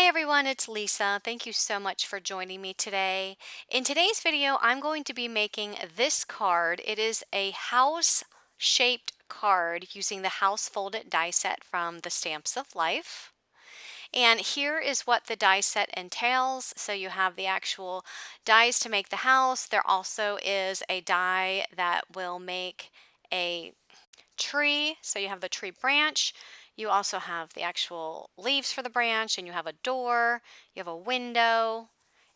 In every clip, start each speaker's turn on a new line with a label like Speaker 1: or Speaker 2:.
Speaker 1: everyone, it's Lisa. Thank you so much for joining me today. In today's video, I'm going to be making this card. It is a house-shaped card using the house folded die set from the Stamps of Life. And here is what the die set entails. So you have the actual dies to make the house. There also is a die that will make a tree. So you have the tree branch. You also have the actual leaves for the branch, and you have a door, you have a window,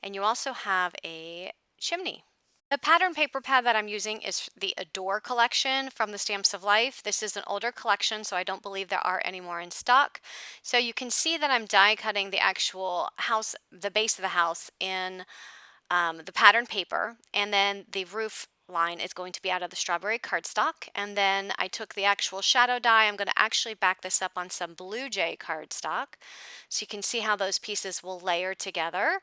Speaker 1: and you also have a chimney. The pattern paper pad that I'm using is the Adore collection from the Stamps of Life. This is an older collection, so I don't believe there are any more in stock. So you can see that I'm die cutting the actual house, the base of the house in the pattern paper, and then the roof line is going to be out of the strawberry cardstock. And then I took the actual shadow die. I'm going to actually back this up on some Blue Jay cardstock, so you can see how those pieces will layer together.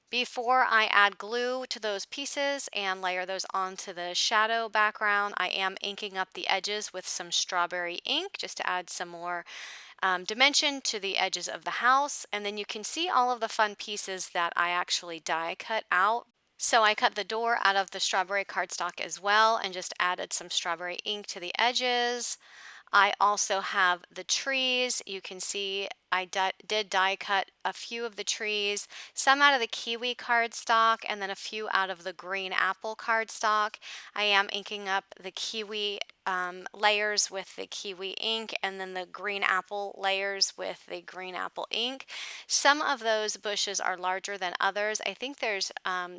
Speaker 1: Before I add glue to those pieces and layer those onto the shadow background, I am inking up the edges with some strawberry ink just to add some more dimension to the edges of the house. And then you can see all of the fun pieces that I actually die cut out. So I cut the door out of the strawberry cardstock as well and just added some strawberry ink to the edges. I also have the trees. You can see I did die cut a few of the trees, some out of the kiwi cardstock and then a few out of the green apple cardstock. I am inking up the kiwi layers with the kiwi ink and then the green apple layers with the green apple ink. Some of those bushes are larger than others. I think there's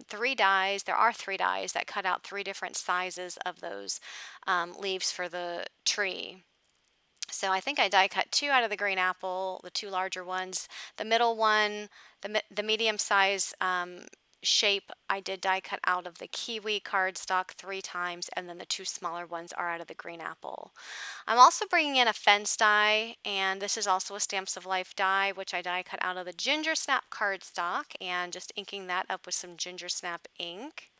Speaker 1: three dies. There are three dies that cut out three different sizes of those leaves for the tree. So I think I die cut two out of the green apple, the two larger ones. The middle one, the medium size shape, I did die cut out of the kiwi cardstock 3 times, and then the two smaller ones are out of the green apple. I'm also bringing in a fence die, and this is also a Stamps of Life die, which I die cut out of the ginger snap cardstock and just inking that up with some ginger snap ink.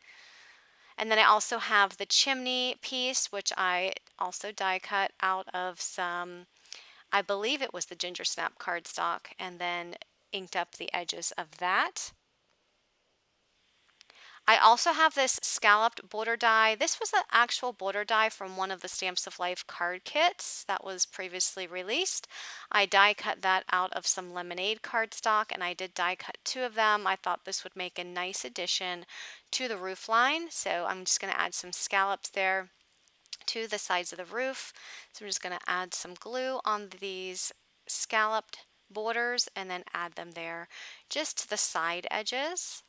Speaker 1: And then I also have the chimney piece, which I also die cut out of some, I believe it was the ginger snap cardstock, and then inked up the edges of that. I also have this scalloped border die. This was an actual border die from one of the Stamps of Life card kits that was previously released. I die cut that out of some lemonade cardstock, and I did die cut 2 of them. I thought this would make a nice addition to the roof line, so I'm just going to add some scallops there to the sides of the roof. So I'm just going to add some glue on these scalloped borders and then add them there just to the side edges.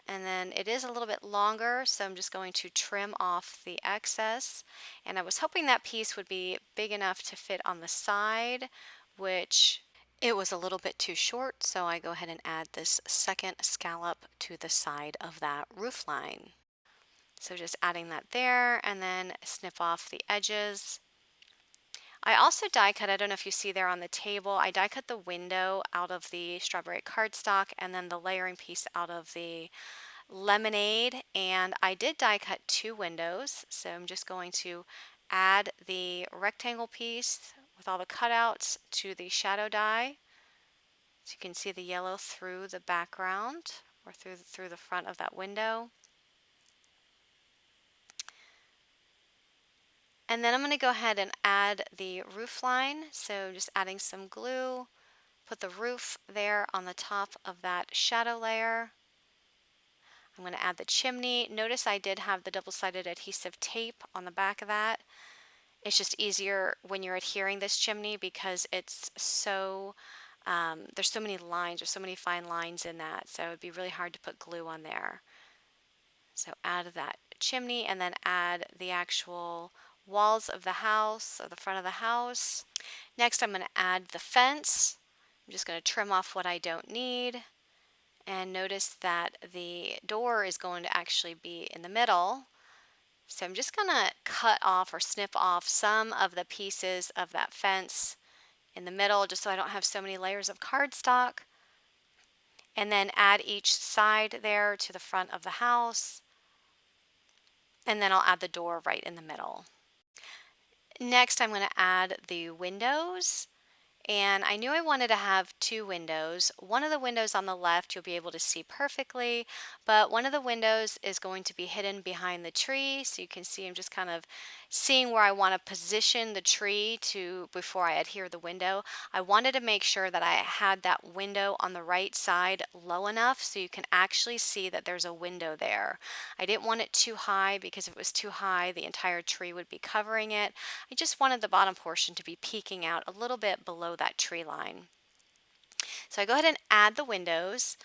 Speaker 1: And then it is a little bit longer, so I'm just going to trim off the excess. And I was hoping that piece would be big enough to fit on the side, which it was a little bit too short, so I go ahead and add this second scallop to the side of that roof line. So just adding that there and then snip off the edges. I also die cut, I don't know if you see there on the table, I die cut the window out of the strawberry cardstock and then the layering piece out of the lemonade, and I did die cut 2 windows, so I'm just going to add the rectangle piece with all the cutouts to the shadow die. So you can see the yellow through the background or through the front of that window. And then I'm going to go ahead and add the roof line, so just adding some glue, put the roof there on the top of that shadow layer. I'm going to add the chimney. Notice I did have the double-sided adhesive tape on the back of that. It's just easier when you're adhering this chimney because it's so, there's so many lines, there's so many fine lines in that, so it'd be really hard to put glue on there. So add that chimney and then add the actual walls of the house or the front of the house. Next I'm going to add the fence. I'm just going to trim off what I don't need. And notice that the door is going to actually be in the middle. So I'm just going to cut off or snip off some of the pieces of that fence in the middle just so I don't have so many layers of cardstock. And then add each side there to the front of the house. And then I'll add the door right in the middle. Next I'm going to add the windows. And I knew I wanted to have two windows. One of the windows on the left you'll be able to see perfectly, but one of the windows is going to be hidden behind the tree. So you can see I'm just kind of seeing where I want to position the tree to before I adhere the window. I wanted to make sure that I had that window on the right side low enough so you can actually see that there's a window there. I didn't want it too high because if it was too high, the entire tree would be covering it. I just wanted the bottom portion to be peeking out a little bit below that tree line. So I go ahead and add the windows,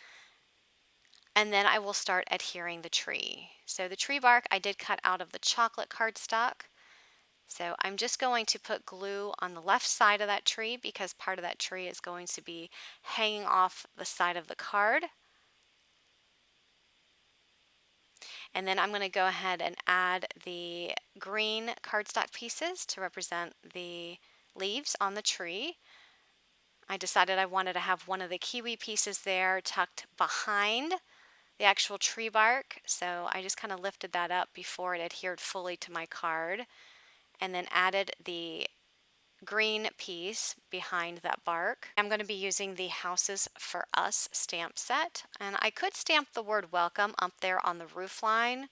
Speaker 1: and then I will start adhering the tree. So the tree bark I did cut out of the chocolate cardstock. So I'm just going to put glue on the left side of that tree because part of that tree is going to be hanging off the side of the card. And then I'm going to go ahead and add the green cardstock pieces to represent the leaves on the tree. I decided I wanted to have one of the kiwi pieces there tucked behind the actual tree bark. So I just kind of lifted that up before it adhered fully to my card and then added the green piece behind that bark. I'm going to be using the Houses for Us stamp set, and I could stamp the word welcome up there on the roof line,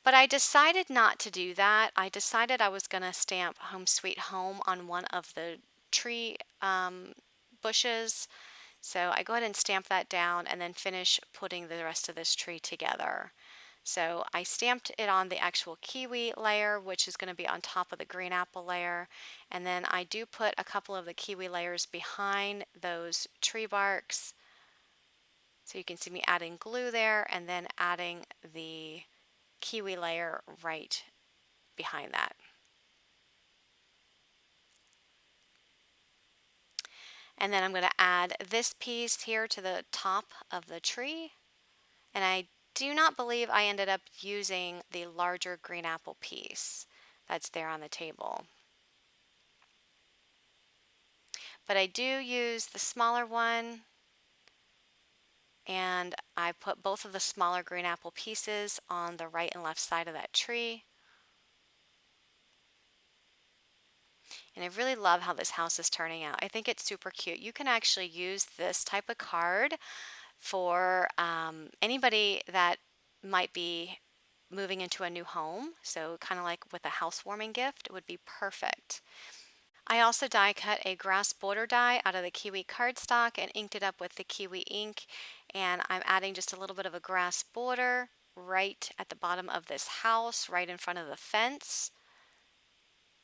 Speaker 1: but I decided not to do that. I decided I was going to stamp Home Sweet Home on one of the tree bushes. So I go ahead and stamp that down and then finish putting the rest of this tree together. So I stamped it on the actual kiwi layer, which is going to be on top of the green apple layer. And then I do put a couple of the kiwi layers behind those tree barks. So you can see me adding glue there and then adding the kiwi layer right behind that. And then I'm going to add this piece here to the top of the tree. And I do not believe I ended up using the larger green apple piece that's there on the table. But I do use the smaller one, and I put both of the smaller green apple pieces on the right and left side of that tree. And I really love how this house is turning out. I think it's super cute. You can actually use this type of card for anybody that might be moving into a new home. So kind of like with a housewarming gift, it would be perfect. I also die cut a grass border die out of the kiwi cardstock and inked it up with the kiwi ink. And I'm adding just a little bit of a grass border right at the bottom of this house, right in front of the fence.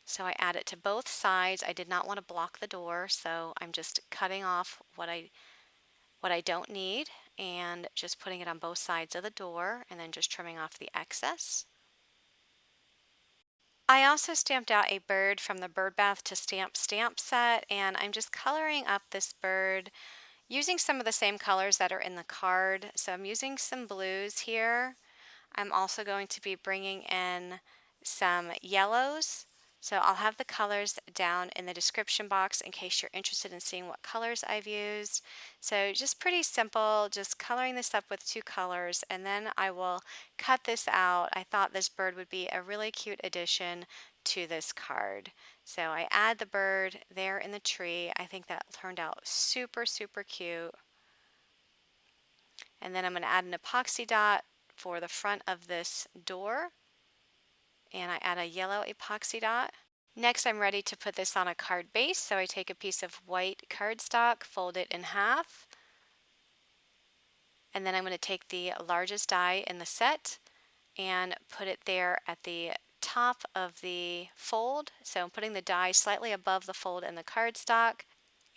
Speaker 1: So I add it to both sides. I did not want to block the door, so I'm just cutting off what I don't need and just putting it on both sides of the door and then just trimming off the excess. I also stamped out a bird from the Bird Bath to Stamp set, and I'm just coloring up this bird using some of the same colors that are in the card. So I'm using some blues here. I'm also going to be bringing in some yellows. So I'll have the colors down in the description box in case you're interested in seeing what colors I've used. So just pretty simple, just coloring this up with two colors, and then I will cut this out. I thought this bird would be a really cute addition to this card. So I add the bird there in the tree. I think that turned out super, super cute. And then I'm going to add an epoxy dot for the front of this door, and I add a yellow epoxy dot. Next, I'm ready to put this on a card base, so I take a piece of white cardstock, fold it in half, and then I'm going to take the largest die in the set and put it there at the top of the fold. So I'm putting the die slightly above the fold in the cardstock,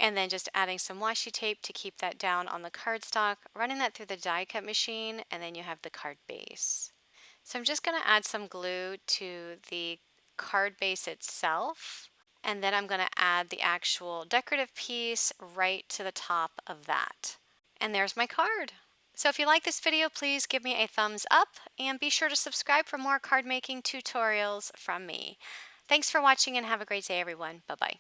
Speaker 1: and then just adding some washi tape to keep that down on the cardstock, running that through the die cut machine, and then you have the card base. So I'm just going to add some glue to the card base itself, and then I'm going to add the actual decorative piece right to the top of that. And there's my card. So if you like this video, please give me a thumbs up and be sure to subscribe for more card making tutorials from me. Thanks for watching and have a great day, everyone. Bye-bye.